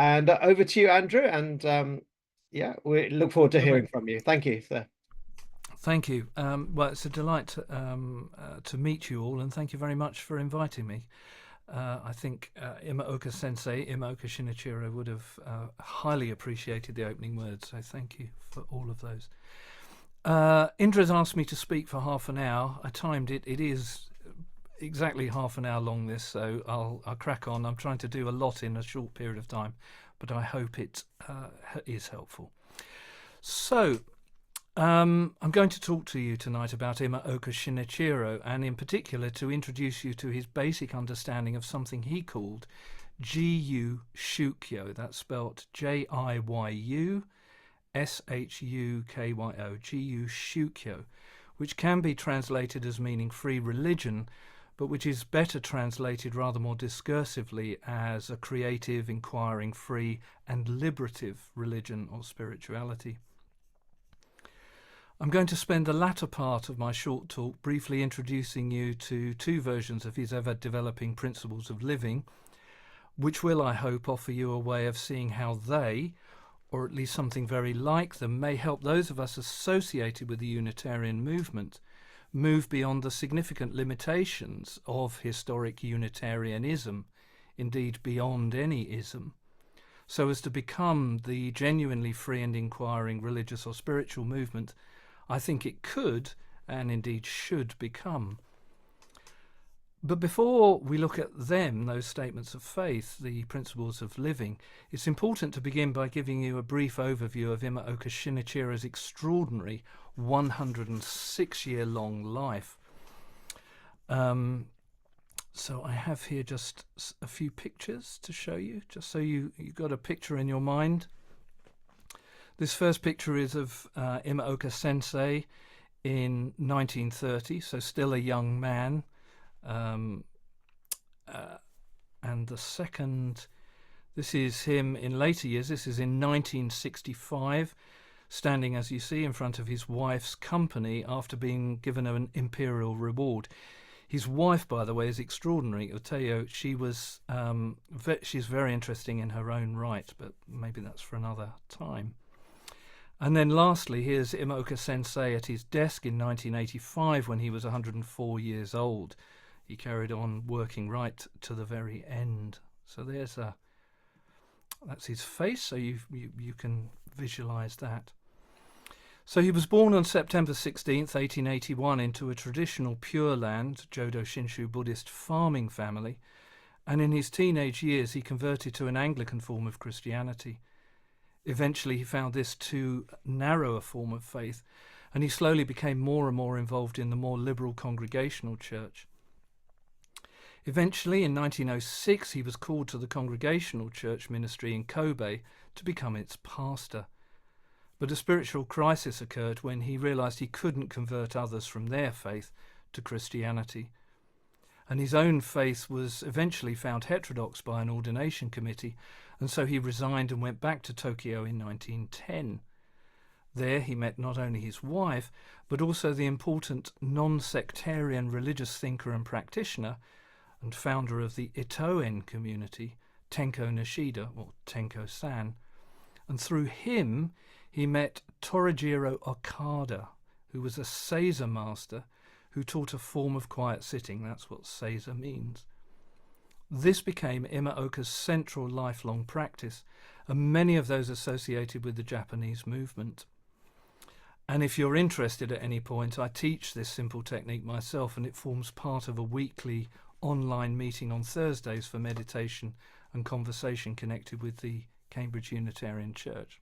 And over to you, Andrew. And yeah, we look forward to Lovely. hearing from you. Thank you, sir. Thank you. Well, it's a delight to meet you all, and thank you very much for inviting me. I think Imaoka-sensei, Imaoka Shin'ichirō, would have highly appreciated the opening words, so thank you for all of those. Indra's asked me to speak for half an hour. I timed it. It is exactly half an hour long, this, so I'll crack on. I'm trying to do a lot in a short period of time, but I hope it is helpful. So, I'm going to talk to you tonight about Imaoka Shin'ichirō, and in particular to introduce you to his basic understanding of something he called jiyū shūkyō. That's spelt Jiyū shūkyo, jiyū shūkyō, which can be translated as meaning free religion, but which is better translated rather more discursively as a creative, inquiring, free and liberative religion or spirituality. I'm going to spend the latter part of my short talk briefly introducing you to two versions of his ever-developing principles of living, which will, I hope, offer you a way of seeing how they, or at least something very like them, may help those of us associated with the Unitarian movement move beyond the significant limitations of historic Unitarianism, indeed beyond any ism, so as to become the genuinely free and inquiring religious or spiritual movement I think it could, and indeed should, become. But before we look at them, those statements of faith, the principles of living, it's important to begin by giving you a brief overview of Imaoka Shin'ichirō's extraordinary 106-year-long life. So I have here just a few pictures to show you, just so you've got a picture in your mind. This first picture is of Imaoka-sensei in 1930, so still a young man. And the second, this is him in later years. This is in 1965, standing, as you see, in front of his wife's company after being given an imperial reward. His wife, by the way, is extraordinary. Uteyo, she's very interesting in her own right, but maybe that's for another time. And then lastly, here's Imaoka-sensei at his desk in 1985 when he was 104 years old. He carried on working right to the very end. So that's his face, so you can visualize that. So he was born on September 16th, 1881 into a traditional Pure Land, Jodo Shinshu Buddhist farming family, and in his teenage years he converted to an Anglican form of Christianity. Eventually he found this too narrow a form of faith, and he slowly became more and more involved in the more liberal Congregational Church. Eventually, in 1906, he was called to the Congregational Church ministry in Kobe to become its pastor. But a spiritual crisis occurred when he realized he couldn't convert others from their faith to Christianity. And his own faith was eventually found heterodox by an ordination committee, and so he resigned and went back to Tokyo in 1910. There he met not only his wife, but also the important non-sectarian religious thinker and practitioner and founder of the Itoen community, Tenko Nishida, or Tenko-san. And through him, he met Torajiro Okada, who was a Seiza master who taught a form of quiet sitting. That's what Seiza means. This became Imaoka's central lifelong practice, and many of those associated with the Japanese movement. And if you're interested at any point, I teach this simple technique myself, and it forms part of a weekly online meeting on Thursdays for meditation and conversation connected with the Cambridge Unitarian Church.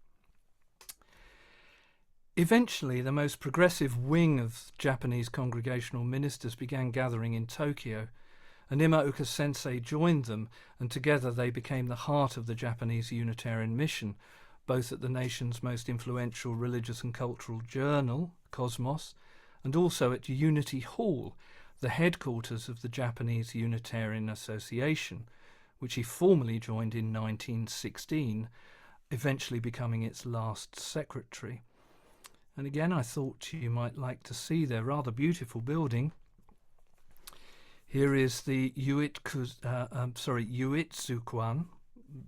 Eventually, the most progressive wing of Japanese congregational ministers began gathering in Tokyo, and Imaoka-sensei joined them, and together they became the heart of the Japanese Unitarian mission, both at the nation's most influential religious and cultural journal, Cosmos, and also at Unity Hall, the headquarters of the Japanese Unitarian Association, which he formally joined in 1916, eventually becoming its last secretary. And again, I thought you might like to see their rather beautiful building. Here is the Yuitsu-kwan,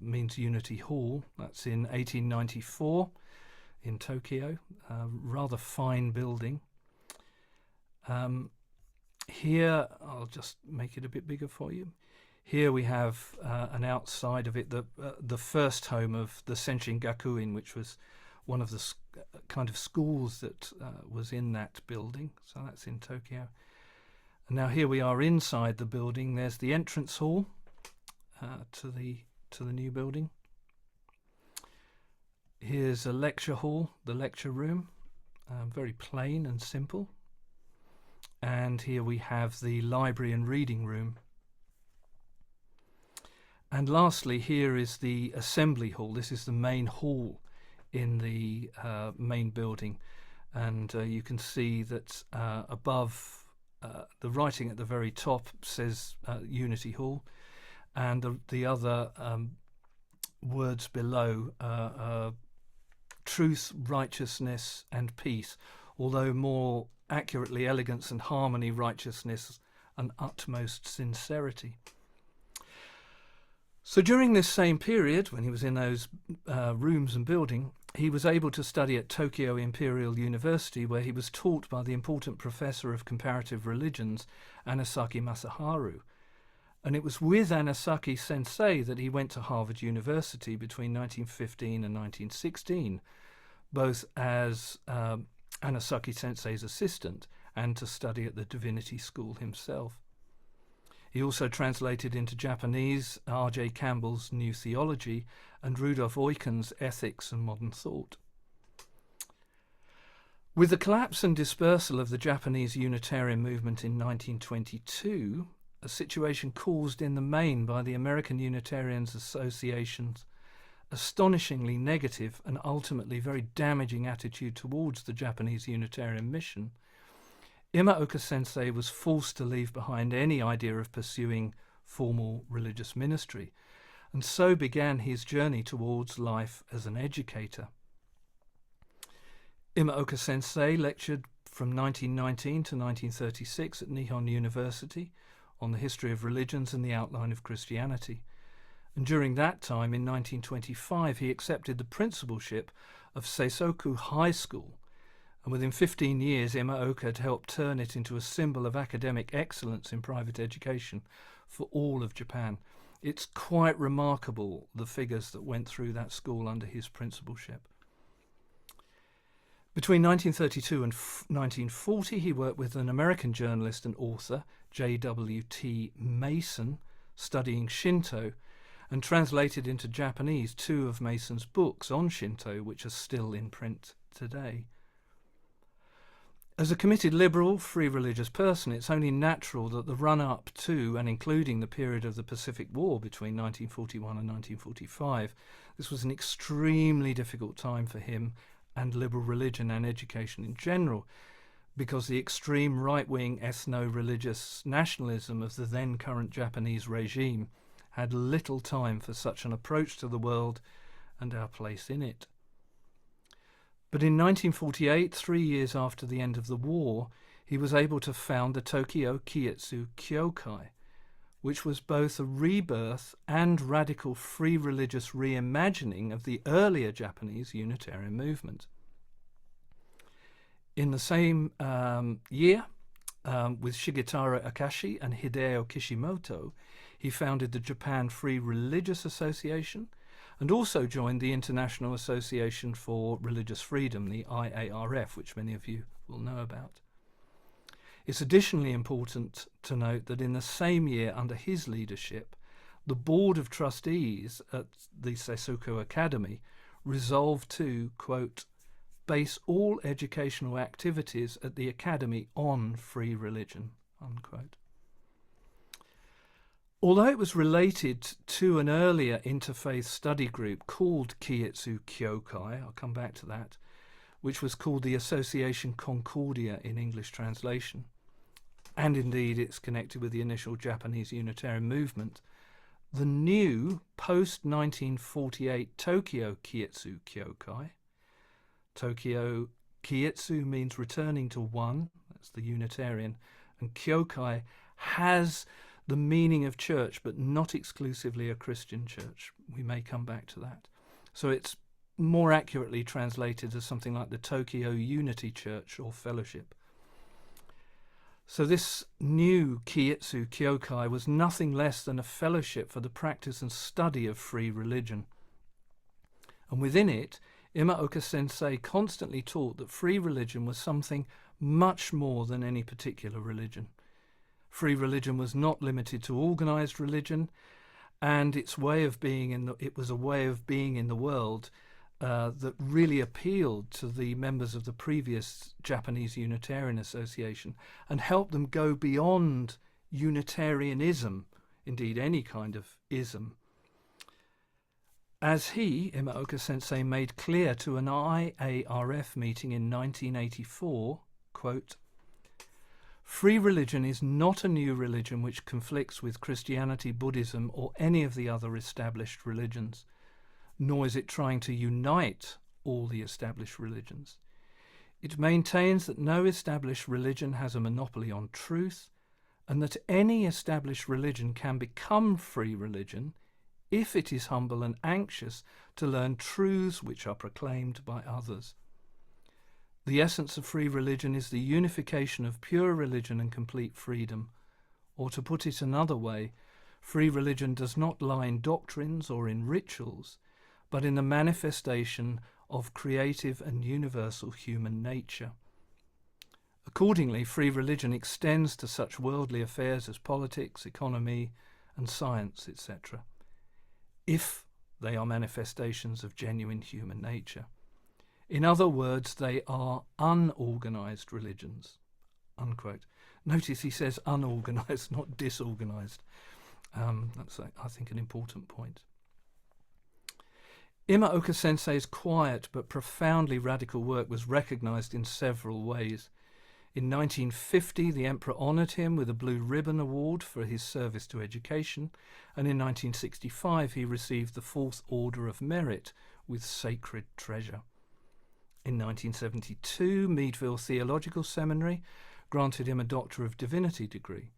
means Unity Hall. That's in 1894 in Tokyo, a rather fine building. Here, I'll just make it a bit bigger for you. Here we have an outside of it, the first home of the Senshin Gakuin, which was one of the kind of schools that was in that building. So that's in Tokyo. And now here we are inside the building. There's the entrance hall to the new building. Here's a lecture hall, the lecture room, very plain and simple. And here we have the library and reading room. And lastly, here is the assembly hall. This is the main hall in the main building. And you can see that above the writing at the very top says Unity Hall. And the other words below truth, righteousness and peace, although more accurately elegance and harmony, righteousness and utmost sincerity. So during this same period, when he was in those rooms and building, he was able to study at Tokyo Imperial University, where he was taught by the important professor of comparative religions, Anasaki Masaharu. And it was with Anasaki-sensei that he went to Harvard University between 1915 and 1916, both as Anasaki-sensei's assistant and to study at the Divinity School himself. He also translated into Japanese R.J. Campbell's New Theology and Rudolf Eucken's Ethics and Modern Thought. With the collapse and dispersal of the Japanese Unitarian movement in 1922, a situation caused in the main by the American Unitarians Association's astonishingly negative and ultimately very damaging attitude towards the Japanese Unitarian mission, Imaoka-sensei was forced to leave behind any idea of pursuing formal religious ministry, and so began his journey towards life as an educator. Imaoka-sensei lectured from 1919 to 1936 at Nihon University on the history of religions and the outline of Christianity. And during that time, in 1925, he accepted the principalship of Seisoku High School, and within 15 years, Imaoka had helped turn it into a symbol of academic excellence in private education for all of Japan. It's quite remarkable, the figures that went through that school under his principalship. Between 1932 and 1940, he worked with an American journalist and author, J.W.T. Mason, studying Shinto, and translated into Japanese 2 of Mason's books on Shinto, which are still in print today. As a committed liberal, free religious person, it's only natural that the run-up to and including the period of the Pacific War between 1941 and 1945, this was an extremely difficult time for him and liberal religion and education in general, because the extreme right-wing ethno-religious nationalism of the then current Japanese regime had little time for such an approach to the world and our place in it. But in 1948, 3 years after the end of the war, he was able to found the Tokyo Kietsu Kyokai, which was both a rebirth and radical free religious reimagining of the earlier Japanese Unitarian movement. In the same year, with Shigetaro Akashi and Hideo Kishimoto, he founded the Japan Free Religious Association, and also joined the International Association for Religious Freedom, the IARF, which many of you will know about. It's additionally important to note that in the same year, under his leadership, the Board of Trustees at the Seisoku Academy resolved to, quote, base all educational activities at the Academy on free religion, unquote. Although it was related to an earlier interfaith study group called Kietsu Kyokai, I'll come back to that, which was called the Association Concordia in English translation, and indeed it's connected with the initial Japanese Unitarian movement, the new post-1948 Tokyo Kietsu Kyokai. Tokyo Kietsu means returning to one, that's the Unitarian, and Kyokai has the meaning of church, but not exclusively a Christian church. We may come back to that. So it's more accurately translated as something like the Tokyo Unity Church or Fellowship. So this new Kiitsu Kyokai was nothing less than a fellowship for the practice and study of free religion. And within it, Imaoka-sensei constantly taught that free religion was something much more than any particular religion. Free religion was not limited to organized religion, and it was a way of being in the world that really appealed to the members of the previous Japanese Unitarian Association and helped them go beyond Unitarianism, indeed any kind of ism. As he, Imaoka-sensei, made clear to an IARF meeting in 1984, quote, "Free religion is not a new religion which conflicts with Christianity, Buddhism, or any of the other established religions, nor is it trying to unite all the established religions. It maintains that no established religion has a monopoly on truth, and that any established religion can become free religion if it is humble and anxious to learn truths which are proclaimed by others. The essence of free religion is the unification of pure religion and complete freedom. Or to put it another way, free religion does not lie in doctrines or in rituals, but in the manifestation of creative and universal human nature. Accordingly, free religion extends to such worldly affairs as politics, economy, and science, etc., if they are manifestations of genuine human nature. In other words, they are unorganized religions," unquote. Notice he says unorganized, not disorganized. That's, I think, an important point. Imaoka-sensei's quiet but profoundly radical work was recognized in several ways. In 1950, the Emperor honored him with a Blue Ribbon Award for his service to education, and in 1965 he received the Fourth Order of Merit with Sacred Treasure. In 1972, Meadville Theological Seminary granted him a Doctor of Divinity degree.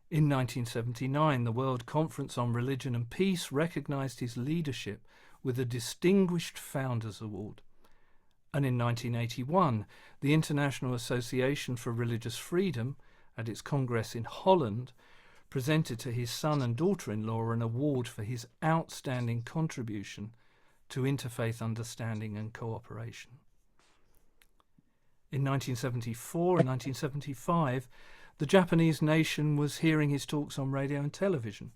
In 1979, the World Conference on Religion and Peace recognized his leadership with a Distinguished Founders Award. And in 1981, the International Association for Religious Freedom, at its Congress in Holland, presented to his son and daughter-in-law an award for his outstanding contribution to interfaith understanding and cooperation. In 1974 and 1975, the Japanese nation was hearing his talks on radio and television.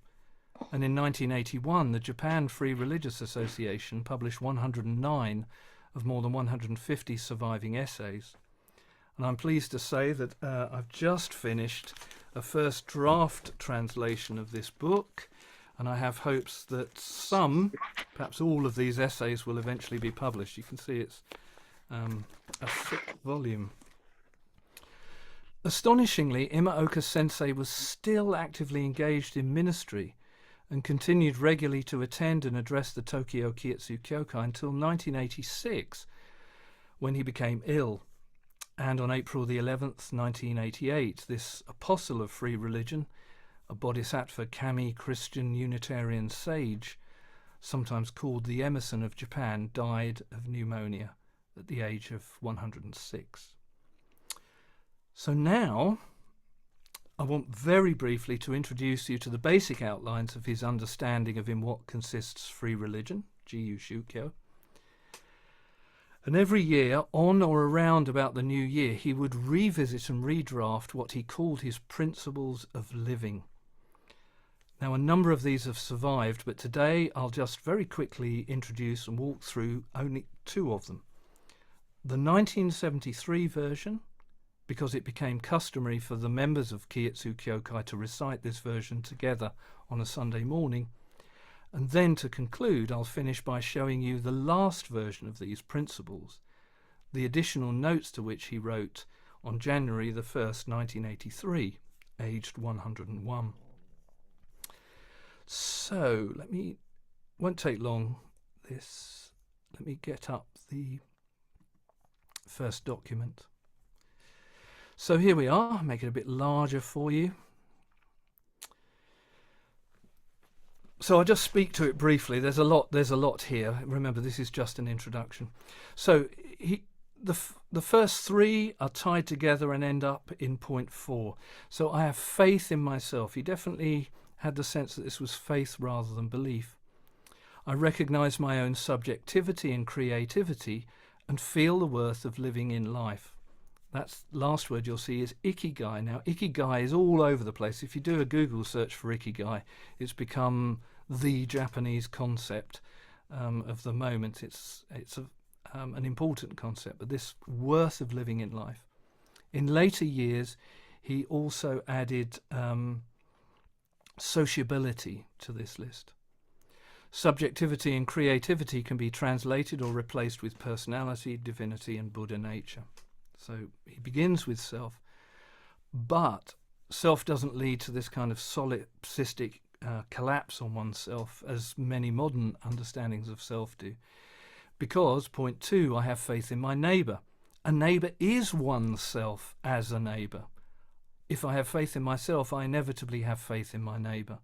And in 1981, the Japan Free Religious Association published 109 of more than 150 surviving essays. And I'm pleased to say that I've just finished a first draft translation of this book, and I have hopes that some, perhaps all of these essays will eventually be published. You can see it's a thick volume. Astonishingly, Imaoka-sensei was still actively engaged in ministry and continued regularly to attend and address the Tokyo Kiitsu Kyokai until 1986, when he became ill. And on April the 11th, 1988, this apostle of free religion, a bodhisattva kami Christian Unitarian sage, sometimes called the Emerson of Japan, died of pneumonia at the age of 106. So now I want very briefly to introduce you to the basic outlines of his understanding of in what consists free religion, jiyū shūkyō. And every year, on or around about the new year, he would revisit and redraft what he called his principles of living. Now, a number of these have survived, but today I'll just very quickly introduce and walk through only two of them. The 1973 version, because it became customary for the members of Kiitsu Kyokai to recite this version together on a Sunday morning. And then to conclude, I'll finish by showing you the last version of these principles, the additional notes to which he wrote on January the 1st, 1983, aged 101. So, won't take long, this. Let me get up the first document. So here we are, make it a bit larger for you. So I'll just speak to it briefly. There's a lot here. Remember, this is just an introduction. So the first three are tied together and end up in point 4. So I have faith in myself. He definitely had the sense that this was faith rather than belief. I recognize my own subjectivity and creativity and feel the worth of living in life. That's last word you'll see is ikigai. Now, ikigai is all over the place. If you do a Google search for ikigai, it's become the Japanese concept of the moment. It's an important concept, but this worth of living in life. In later years, he also added sociability to this list. Subjectivity and creativity can be translated or replaced with personality, divinity, and Buddha nature. So he begins with self, but self doesn't lead to this kind of solipsistic collapse on oneself as many modern understandings of self do. Because, point 2, I have faith in my neighbour. A neighbour is oneself as a neighbour. If I have faith in myself, I inevitably have faith in my neighbour.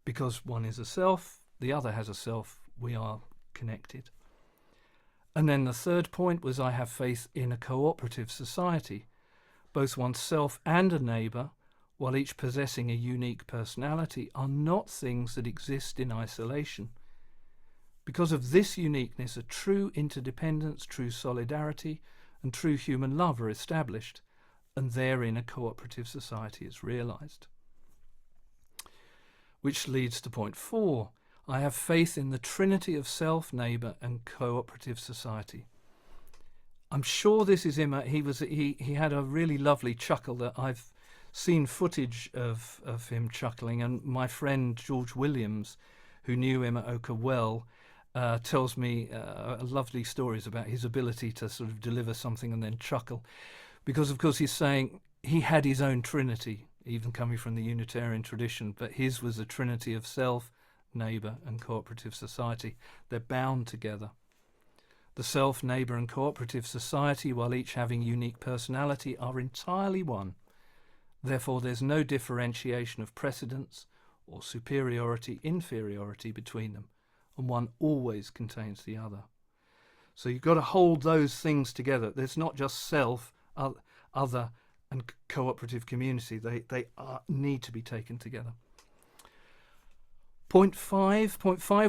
Because one is a self, the other has a self, we are connected. And then the third point was I have faith in a cooperative society. Both oneself and a neighbour, while each possessing a unique personality, are not things that exist in isolation. Because of this uniqueness, a true interdependence, true solidarity, and true human love are established, and therein a cooperative society is realised. Which leads to point 4. I have faith in the trinity of self, neighbour, and cooperative society. I'm sure this is him. He had a really lovely chuckle that I've seen footage of him chuckling, and my friend George Williams, who knew Imaoka well, tells me lovely stories about his ability to sort of deliver something and then chuckle, because of course he's saying he had his own trinity, even coming from the Unitarian tradition, but his was a trinity of self, neighbour, and cooperative society. They're bound together. The self, neighbour, and cooperative society, while each having unique personality, are entirely one. Therefore, there's no differentiation of precedence or superiority, inferiority between them, and one always contains the other. So you've got to hold those things together. There's not just self, other, and cooperative community. They need to be taken together. Point 5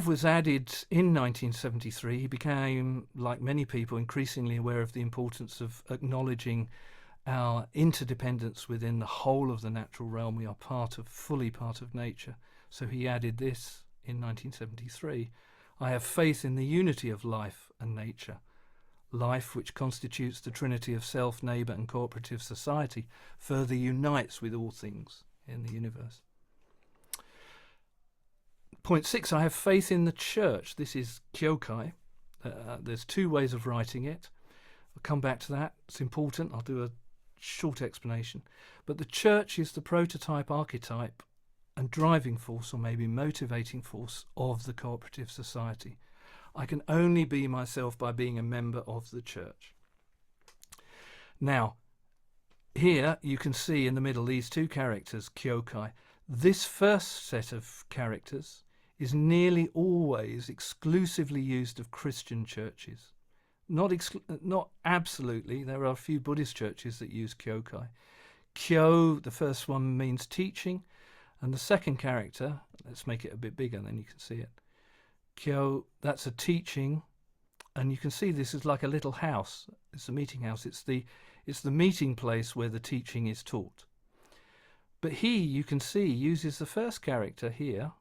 was added in 1973. He became, like many people, increasingly aware of the importance of acknowledging our interdependence within the whole of the natural realm. We are fully part of nature. So he added this in 1973. I have faith in the unity of life and nature. Life, which constitutes the trinity of self, neighbour, and cooperative society, further unites with all things in the universe. Point 6, I have faith in the church. This is kyokai. There's 2 ways of writing it. I'll come back to that. It's important. I'll do a short explanation. But the church is the prototype archetype and driving force, or maybe motivating force, of the cooperative society. I can only be myself by being a member of the church. Now, here you can see in the middle these 2 characters, kyokai. This first set of characters is nearly always exclusively used of Christian churches. Not absolutely. There are a few Buddhist churches that use kyokai. Kyo, the first one, means teaching, and the second character, let's make it a bit bigger, then you can see it. Kyo, that's a teaching, and you can see this is like a little house. It's a meeting house. It's the meeting place where the teaching is taught. But he, you can see, uses the first character here,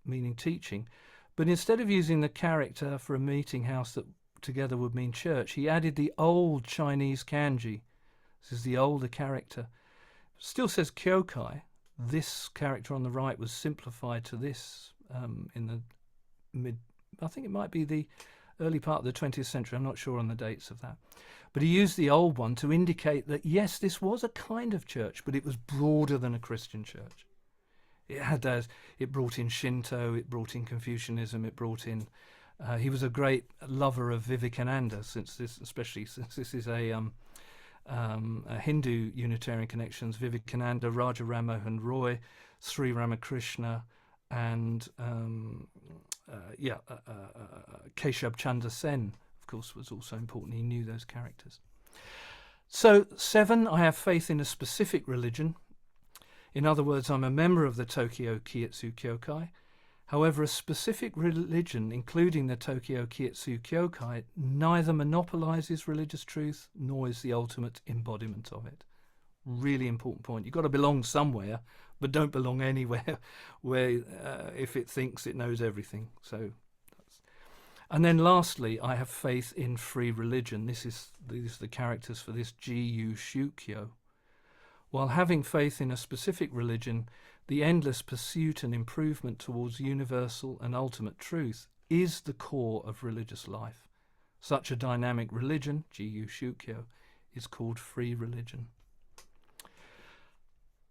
meaning teaching, but instead of using the character for a meeting house that together would mean church, he added the old Chinese kanji. This is the older character. Still says kyokai. This character on the right was simplified to this in the I think it might be the early part of the 20th century. I'm not sure on the dates of that. But he used the old one to indicate that, yes, this was a kind of church, but it was broader than a Christian church. It brought in Shinto, it brought in Confucianism, it brought in... he was a great lover of Vivekananda, especially since this is a Hindu-Unitarian Connections. Vivekananda, Raja Ram Mohan Roy, Sri Ramakrishna, and Keshab Chandra Sen, of course, was also important. He knew those characters. So 7, I have faith in a specific religion. In other words, I'm a member of the Tokyo Kietsu Kyokai. However, a specific religion, including the Tokyo Kietsu Kyokai, neither monopolizes religious truth nor is the ultimate embodiment of it. Really important point. You've got to belong somewhere, but don't belong anywhere where if it thinks it knows everything. And then lastly, I have faith in free religion. These are the characters for this jiyū shūkyō. While having faith in a specific religion, the endless pursuit and improvement towards universal and ultimate truth is the core of religious life. Such a dynamic religion, jiyū shūkyō, is called free religion.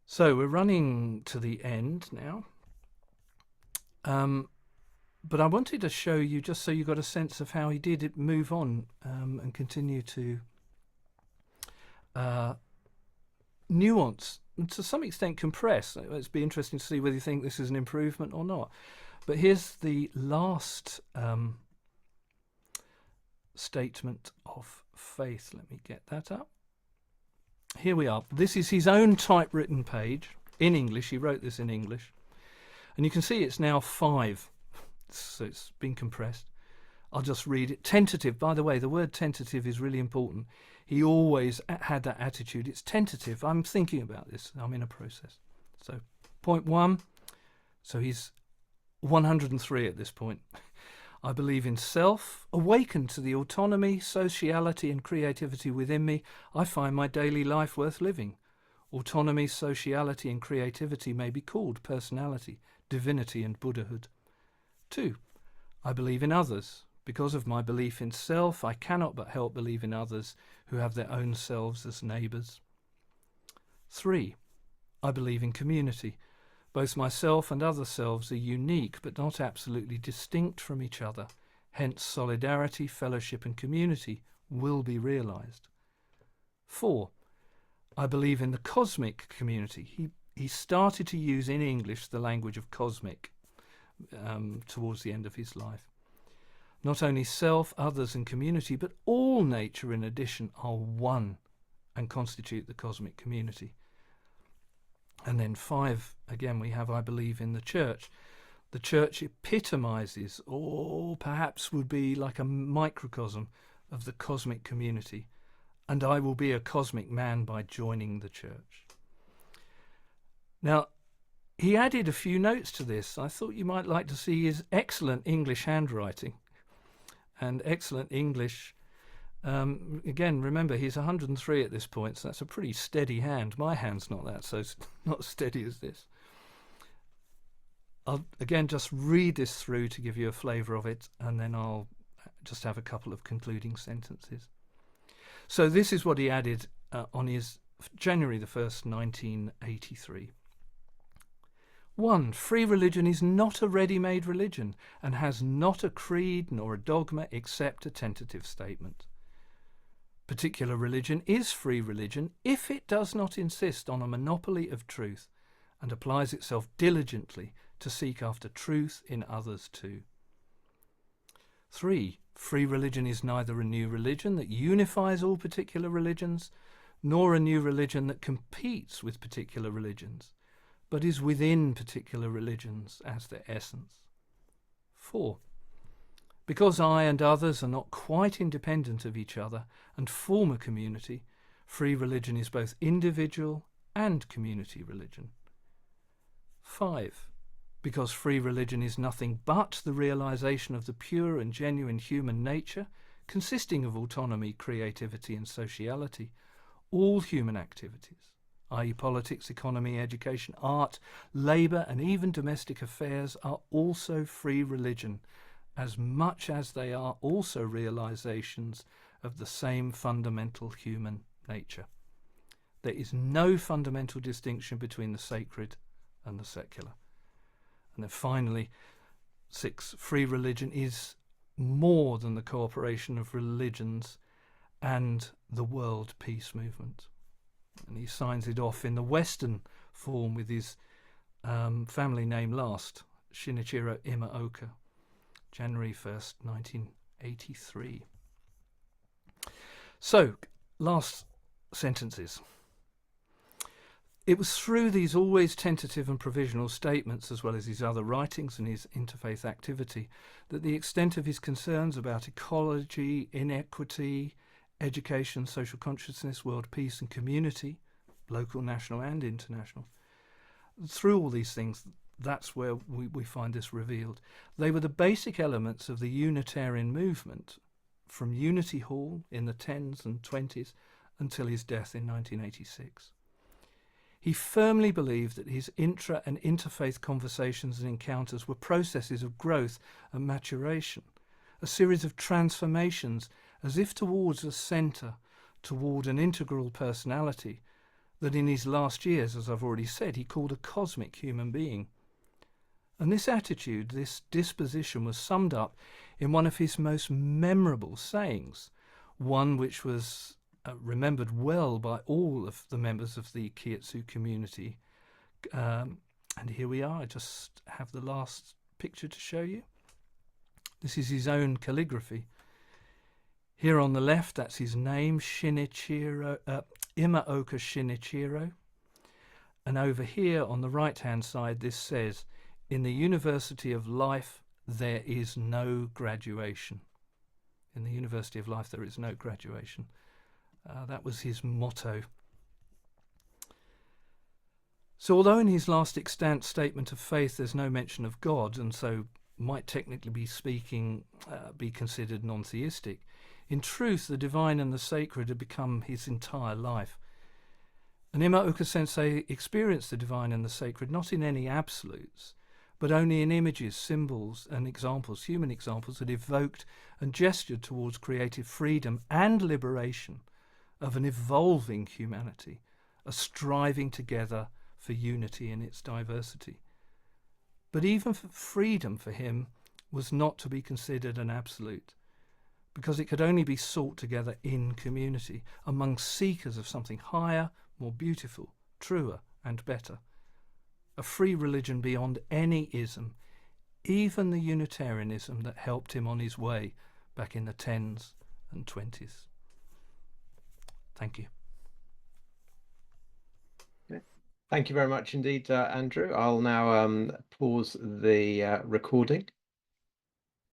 So we're running to the end now. But I wanted to show you, just so you got a sense of how he did move on and continue to nuance and to some extent compress. It'd be interesting to see whether you think this is an improvement or not. But here's the last statement of faith. Let me get that up. Here we are. This is his own typewritten page in English. He wrote this in English. And you can see it's now 5. So it's been compressed. I'll just read it. Tentative. By the way, the word tentative is really important. He always had that attitude. It's tentative. I'm thinking about this. I'm in a process. So point 1. So he's 103 at this point. I believe in self. Awakened to the autonomy, sociality and creativity within me, I find my daily life worth living. Autonomy, sociality and creativity may be called personality, divinity and Buddhahood. 2. I believe in others. Because of my belief in self, I cannot but help believe in others who have their own selves as neighbours. 3. I believe in community. Both myself and other selves are unique but not absolutely distinct from each other. Hence, solidarity, fellowship and community will be realised. 4. I believe in the cosmic community. He started to use in English the language of cosmic towards the end of his life. Not only self, others and community, but all nature in addition are one and constitute the cosmic community. And then 5, again we have I believe in the church. The church epitomizes, or perhaps would be like a microcosm of the cosmic community, and I will be a cosmic man by joining the church. Now, he added a few notes to this. I thought you might like to see his excellent English handwriting and excellent English. Again, remember, he's 103 at this point, so that's a pretty steady hand. My hand's not that, so it's not as steady as this. I'll, again, just read this through to give you a flavour of it, and then I'll just have a couple of concluding sentences. So this is what he added on his January the 1st, 1983. 1. Free religion is not a ready-made religion and has not a creed nor a dogma except a tentative statement. Particular religion is free religion if it does not insist on a monopoly of truth and applies itself diligently to seek after truth in others too. 3. Free religion is neither a new religion that unifies all particular religions, nor a new religion that competes with particular religions, but is within particular religions as their essence. 4. Because I and others are not quite independent of each other and form a community, free religion is both individual and community religion. 5. Because free religion is nothing but the realization of the pure and genuine human nature, consisting of autonomy, creativity and sociality, all human activities, i.e. politics, economy, education, art, labour and even domestic affairs, are also free religion, as much as they are also realizations of the same fundamental human nature. There is no fundamental distinction between the sacred and the secular. And then finally, 6, free religion is more than the cooperation of religions and the world peace movement. And he signs it off in the Western form with his family name last, Shinichiro Imaoka, January 1st, 1983. So, last sentences. It was through these always tentative and provisional statements, as well as his other writings and his interfaith activity, that the extent of his concerns about ecology, inequity, education, social consciousness, world peace and community, local, national and international, through all these things, that's where we find this revealed. They were the basic elements of the Unitarian movement from Unity Hall in the 10s and 20s until his death in 1986. He firmly believed that his intra- and interfaith conversations and encounters were processes of growth and maturation, a series of transformations as if towards a centre, toward an integral personality that in his last years, as I've already said, he called a cosmic human being. And this attitude, this disposition was summed up in one of his most memorable sayings, one which was remembered well by all of the members of the Kyetsu community. And here we are. I just have the last picture to show you. This is his own calligraphy. Here on the left, that's his name, Shinichiro, Imaoka Shin'ichirō. And over here on the right-hand side, this says, "In the University of Life, there is no graduation." In the University of Life, there is no graduation. That was his motto. So although in his last extant statement of faith there's no mention of God, and so might technically be considered non-theistic, in truth the divine and the sacred had become his entire life. And Imaoka-sensei experienced the divine and the sacred not in any absolutes, but only in images, symbols and examples, human examples that evoked and gestured towards creative freedom and liberation of an evolving humanity, a striving together for unity in its diversity. But even freedom for him was not to be considered an absolute, because it could only be sought together in community, among seekers of something higher, more beautiful, truer and better. A free religion beyond any ism, even the Unitarianism that helped him on his way back in the 10s and 20s. Thank you. Thank you very much indeed, Andrew. I'll now pause the recording.